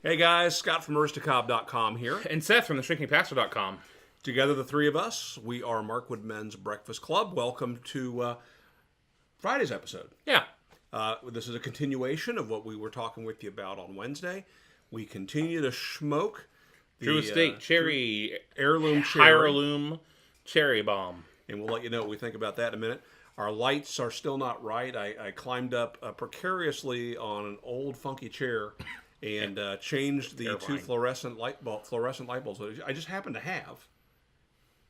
Hey guys, Scott from Aristocob.com here. And Seth from theshrinkingpastor.com. Together, the three of us, we are Markwood Men's Breakfast Club. Welcome to Friday's episode. Yeah. This is a continuation of what we were talking with you about on Wednesday. We continue to smoke the True Estate Cherry. Heirloom Cherry. Heirloom Cherry Bomb. And we'll let you know what we think about that in a minute. Our lights are still not right. I climbed up precariously on an old funky chair and changed the two fluorescent light bulbs that I just happened to have.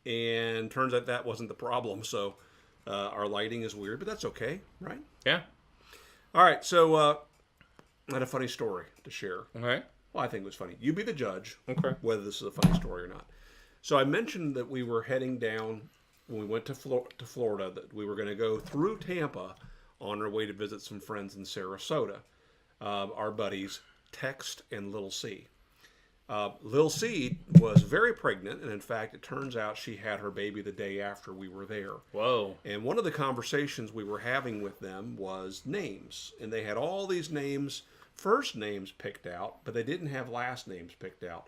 And turns out that wasn't the problem. So our lighting is weird, but that's okay, right? Yeah. All right, so I had a funny story to share. Okay. Well, I think it was funny. You be the judge whether this is a funny story or not. So I mentioned that we were heading down when we went to Florida, that we were going to go through Tampa on our way to visit some friends in Sarasota, our buddies Text and Little C. Little C was very pregnant, and in fact, it turns out she had her baby the day after we were there. Whoa. And one of the conversations we were having with them was names. And they had all these names, first names picked out, but they didn't have last names picked out.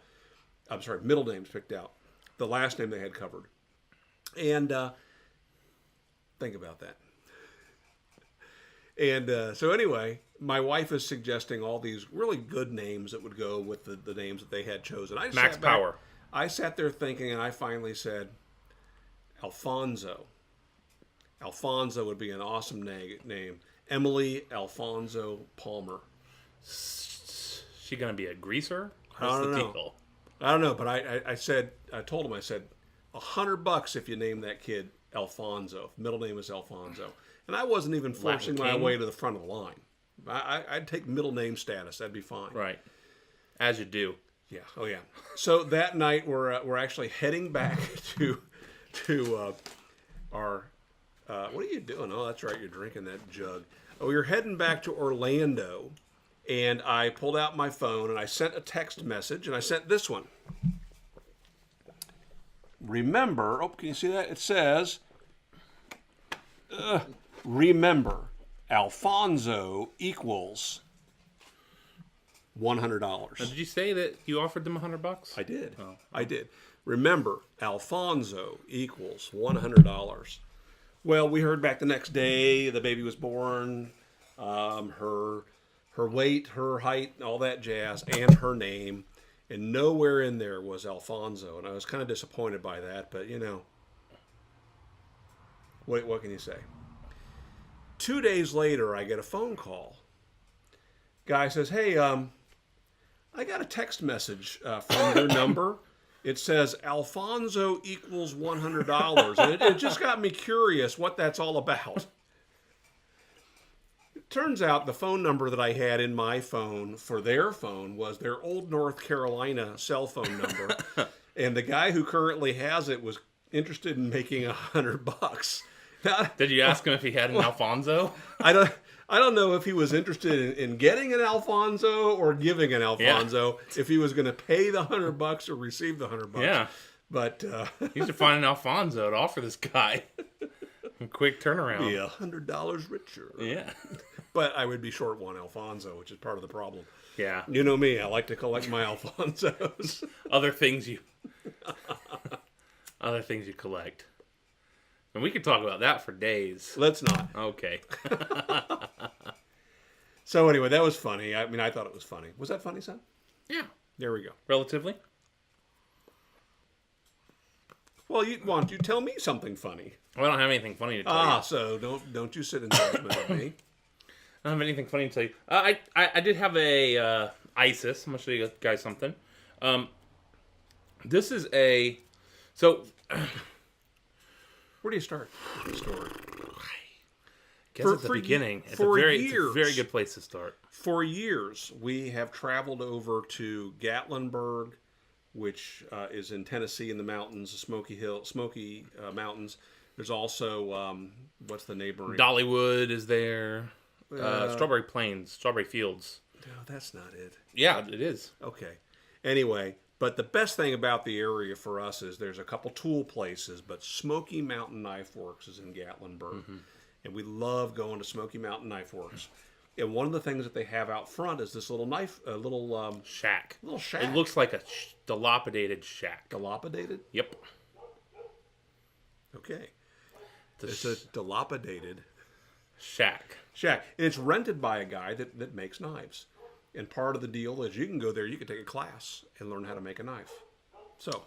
I'm sorry, middle names picked out. The last name they had covered. And think about that. And so anyway, my wife is suggesting all these really good names that would go with the names that they had chosen. Max Power. I sat there thinking, and I finally said, Alfonzo. Alfonzo would be an awesome name. Emily Alfonzo Palmer. She gonna be a greaser? I don't know, but I told him, I said, $100 if you name that kid Alfonzo. Middle name is Alfonzo. And I wasn't even forcing my way to the front of the line. I'd take middle name status. That'd be fine. Right. As you do. Yeah. Oh, yeah. So that night, we're actually heading back to our... what are you doing? Oh, that's right. You're drinking that jug. Oh, we were heading back to Orlando, and I pulled out my phone, and I sent a text message, and I sent this one. Remember... Oh, can you see that? It says... remember, Alfonzo equals $100. Now, did you say that you offered them $100? I did. Oh. I did. Remember, Alfonzo equals $100. Well, we heard back the next day. The baby was born. Her weight, her height, all that jazz, and her name. And nowhere in there was Alfonzo. And I was kind of disappointed by that. But, you know, what can you say? 2 days later, I get a phone call. Guy says, hey, I got a text message from your number. It says Alfonzo equals $100. And it just got me curious what that's all about. It turns out the phone number that I had in my phone for their phone was their old North Carolina cell phone number. And the guy who currently has it was interested in making $100. Did you ask him if he had an Alfonzo? I don't know if he was interested in getting an Alfonzo or giving an Alfonzo. Yeah. If he was going to pay the $100 or receive the $100. Yeah, but you should find an Alfonzo to offer this guy. A quick turnaround. Yeah, $100 richer. Yeah, but I would be short one Alfonzo, which is part of the problem. Yeah, you know me. I like to collect my Alfonsos. Other things you collect. And we could talk about that for days. Let's not. Okay. So anyway, that was funny. I mean, I thought it was funny. Was that funny, son? Yeah. There we go. Relatively. Well, why don't you tell me something funny? Well, I don't have anything funny to tell you. So don't you sit in judgment of me. I don't have anything funny to tell you. I did have a ISIS. I'm going to show you guys something. This is a... So... Where do you start with the story? Guess at the beginning. It's a very good place to start. For years, we have traveled over to Gatlinburg, which is in Tennessee in the mountains, the Smoky Mountains. There's also, what's the neighboring? Dollywood is there. Strawberry Plains, Strawberry Fields. No, that's not it. Yeah, it is. Okay. Anyway... But the best thing about the area for us is there's a couple tool places, but Smoky Mountain Knife Works is in Gatlinburg. Mm-hmm. And we love going to Smoky Mountain Knife Works. And one of the things that they have out front is this little knife, a little Shack. little shack. It looks like a dilapidated shack. Dilapidated? Yep. Okay. It's a dilapidated shack. shack. And it's rented by a guy that makes knives. And part of the deal is you can go there, you can take a class and learn how to make a knife. So,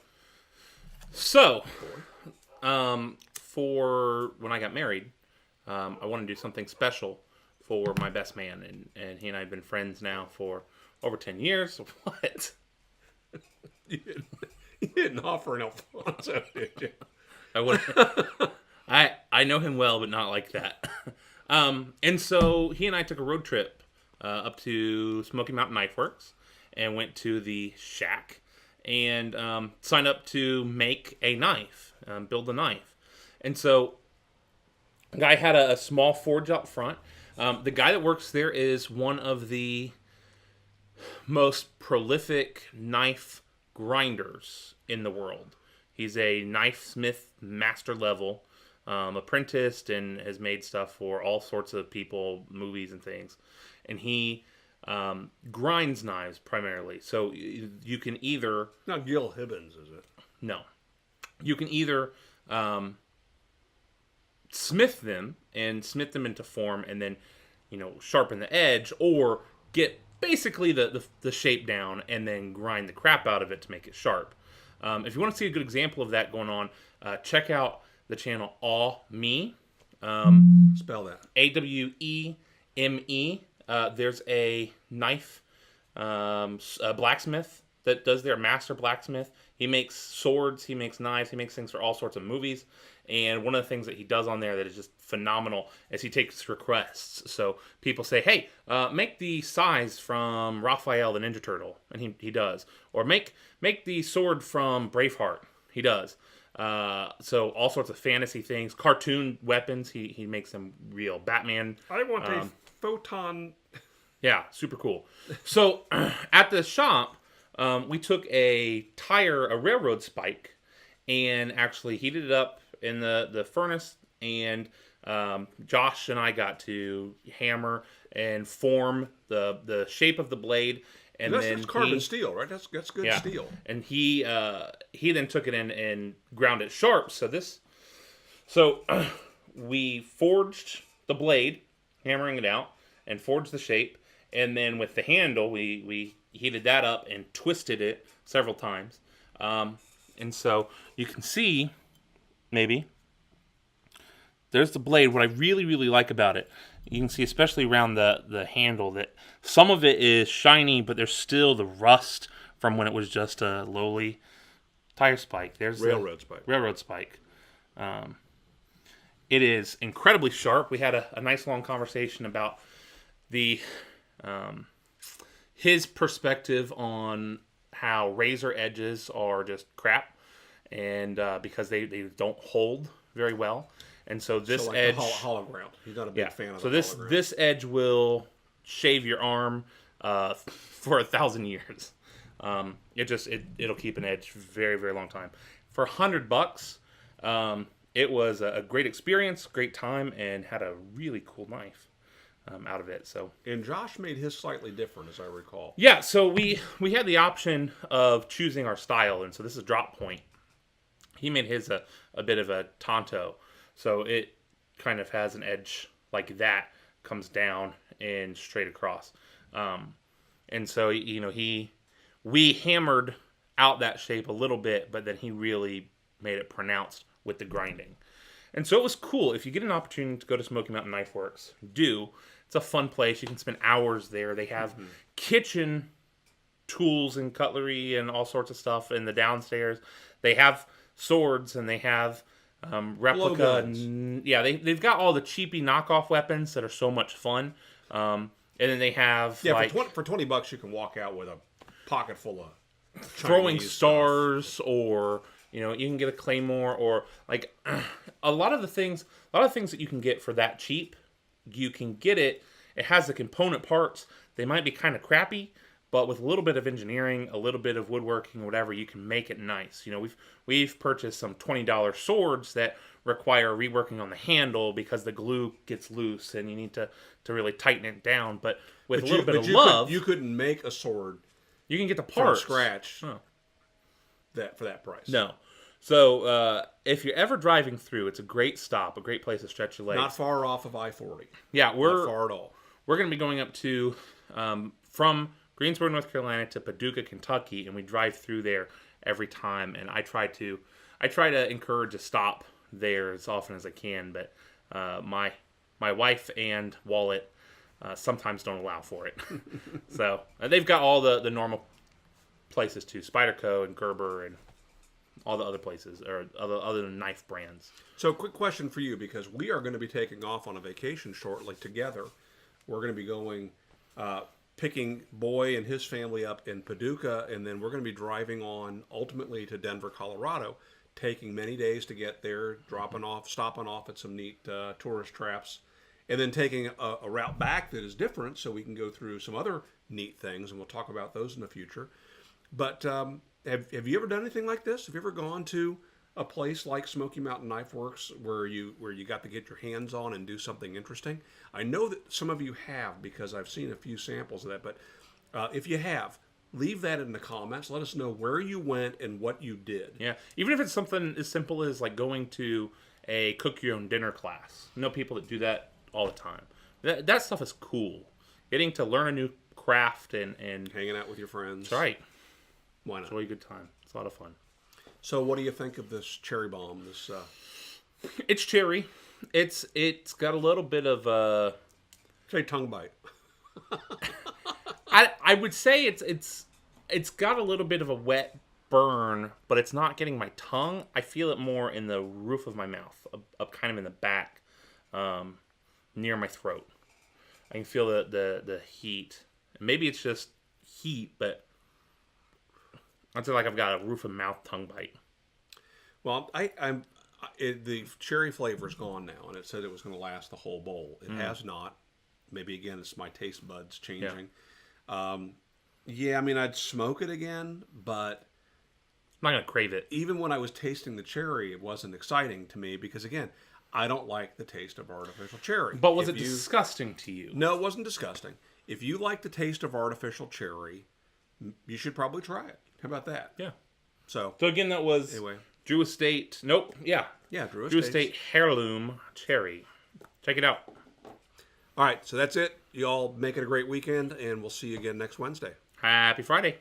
for when I got married, I wanted to do something special for my best man. And he and I have been friends now for over 10 years. What? you didn't offer an Alfonzo, did you? I would. I know him well, but not like that. And so he and I took a road trip up to Smoky Mountain Knife Works and went to the shack and signed up to make a knife, build a knife. And so the guy had a small forge up front. The guy that works there is one of the most prolific knife grinders in the world. He's a knife smith master level, apprenticed, and has made stuff for all sorts of people, movies and things. And he grinds knives primarily. So you can either... Not Gil Hibbins, is it? No. You can either smith them into form and then, sharpen the edge, or get basically the shape down and then grind the crap out of it to make it sharp. If you want to see a good example of that going on, check out the channel AWEME. Spell that. AWEME. There's a knife a blacksmith that does their master blacksmith. He makes swords, he makes knives, he makes things for all sorts of movies. And one of the things that he does on there that is just phenomenal is he takes requests. So people say, hey, make the size from Raphael the Ninja Turtle. And he does. Or make the sword from Braveheart. He does. So all sorts of fantasy things. Cartoon weapons, he makes them real. Batman. I want a photon... Yeah, super cool. So at the shop, we took a railroad spike, and actually heated it up in the furnace, and Josh and I got to hammer and form the shape of the blade. And that's carbon steel, right? That's good steel. And he then took it in and ground it sharp. So we forged the blade, hammering it out, and forged the shape. And then with the handle, we heated that up and twisted it several times. And so you can see, maybe, there's the blade. What I really, really like about it, you can see especially around the handle that some of it is shiny, but there's still the rust from when it was just a lowly tire spike. There's railroad spike. Railroad spike. It is incredibly sharp. We had a nice long conversation about his perspective on how razor edges are just crap, and because they don't hold very well. And so this edge, the hollow ground. He's not a big fan of. So the hollow ground. this edge will shave your arm for 1,000 years. It'll keep an edge very, very long time. For $100, it was a great experience, great time, and had a really cool knife out of it. So, and Josh made his slightly different, as I recall. Yeah, so we had the option of choosing our style, and so this is drop point. He made his a bit of a tanto, so it kind of has an edge like that, comes down and straight across. And so we hammered out that shape a little bit, but then he really made it pronounced with the grinding. And so it was cool. If you get an opportunity to go to Smoky Mountain Knife Works, do. It's a fun place. You can spend hours there. They have kitchen tools and cutlery and all sorts of stuff in the downstairs. They have swords, and they have replica. They've got all the cheapy knockoff weapons that are so much fun. And then they have for $20 you can walk out with a pocket full of Chinese throwing stars stuff. Or you can get a claymore, or like a lot of the things that you can get for that cheap. You can get it. It has the component parts. They might be kind of crappy, But with a little bit of engineering, a little bit of woodworking, whatever, you can make it nice. We've purchased some $20 swords that require reworking on the handle because the glue gets loose and you need to really tighten it down. But with a little bit of love, you couldn't make a sword. You can get the from parts scratch. Oh. For that price. No. So if you're ever driving through, it's a great stop, a great place to stretch your legs. Not far off of I-40. Yeah, Not far at all. We're going to be going up to from Greensboro, North Carolina to Paducah, Kentucky, and we drive through there every time. And I try to encourage a stop there as often as I can, but my wife and wallet sometimes don't allow for it. So they've got all the normal places too, Spyderco and Gerber and all the other places, or other than knife brands. So quick question for you, because we are going to be taking off on a vacation shortly together. We're going to be going, picking Boy and his family up in Paducah, and then we're going to be driving on ultimately to Denver, Colorado, taking many days to get there, stopping off at some neat tourist traps, and then taking a route back that is different so we can go through some other neat things, and we'll talk about those in the future. But have you ever done anything like this? Have you ever gone to a place like Smoky Mountain Knife Works where you got to get your hands on and do something interesting? I know that some of you have, because I've seen a few samples of that. But if you have, leave that in the comments. Let us know where you went and what you did. Yeah, even if it's something as simple as like going to a cook your own dinner class. I know people that do that all the time. That stuff is cool. Getting to learn a new craft and hanging out with your friends. That's right. Why not? It's a really good time. It's a lot of fun. So what do you think of this cherry bomb? It's cherry. It's got a little bit of say tongue bite. I would say it's got a little bit of a wet burn, but it's not getting my tongue. I feel it more in the roof of my mouth, up kind of in the back, near my throat. I can feel the heat. Maybe it's just heat, but I feel like I've got a roof of mouth tongue bite. Well, the cherry flavor's gone now, and it said it was going to last the whole bowl. It has not. Maybe again, it's my taste buds changing. Yeah, I mean, I'd smoke it again, but I'm not going to crave it. Even when I was tasting the cherry, it wasn't exciting to me because, again, I don't like the taste of artificial cherry. But was it disgusting to you? No, it wasn't disgusting. If you like the taste of artificial cherry, you should probably try it. How about that? Yeah. So again, that was Drew Estate. Nope. Yeah. Yeah, Drew Estate Heirloom Cherry. Check it out. All right, so that's it. You all make it a great weekend, and we'll see you again next Wednesday. Happy Friday.